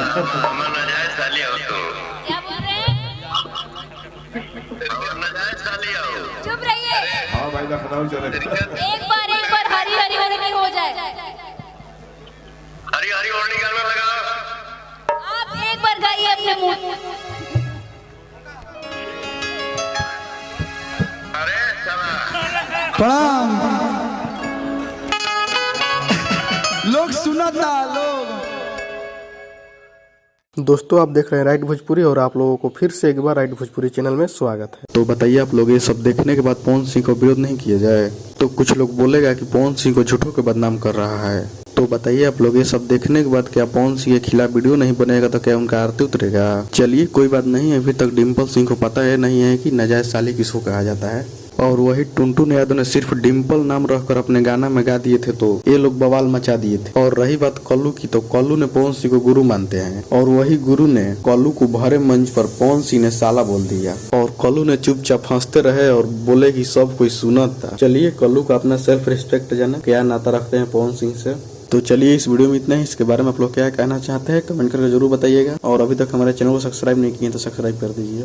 हमर नाजायज साली हो तू। क्या बोल रहे हैं? हमर नाजायज साली हो। चुप रहिए। हाँ भाई लखनऊ चले। एक बार हरी हरी ओढ़नी हो जाए। हरी हरी ओढ़नी गाना लगा। आप एक बार गाइए अपने मुंह। अरे चला प्रणाम लोग सुनत ना लोग। दोस्तों आप देख रहे हैं राइट भोजपुरी और आप लोगों को फिर से एक बार राइट भोजपुरी चैनल में स्वागत है। तो बताइए आप लोग ये सब देखने के बाद पवन सिंह को विरोध नहीं किया जाए? तो कुछ लोग बोलेगा कि पवन सिंह को झूठों के बदनाम कर रहा है। तो बताइए आप लोग ये सब देखने के बाद क्या पवन सिंह के खिलाफ वीडियो नहीं बनेगा तो क्या उनका आरती उतरेगा? चलिए कोई बात नहीं, अभी तक डिम्पल सिंह को पता है नहीं है कि नाजायज साली किसको कहा जाता है। और वही टुनटुन यादव ने सिर्फ डिम्पल नाम रखकर अपने गाना में गा दिए थे तो ये लोग बवाल मचा दिए थे। और रही बात कल्लू की, तो कल्लू ने पवन सिंह को गुरु मानते हैं और वही गुरु ने कल्लू को भरे मंच पर पवन सिंह ने साला बोल दिया और कल्लू ने चुपचाप हंसते रहे और बोले कि सब कोई सुना था। चलिए कल्लू का अपना सेल्फ रिस्पेक्ट जाने क्या नाता रखते हैं पवन सिंह से। तो चलिए इस वीडियो में इतना ही। इसके बारे में आप लोग क्या कहना चाहते हैं कमेंट करके जरूर बताइएगा और अभी तक हमारे चैनल को सब्सक्राइब नहीं किए तो सब्सक्राइब कर दीजिए।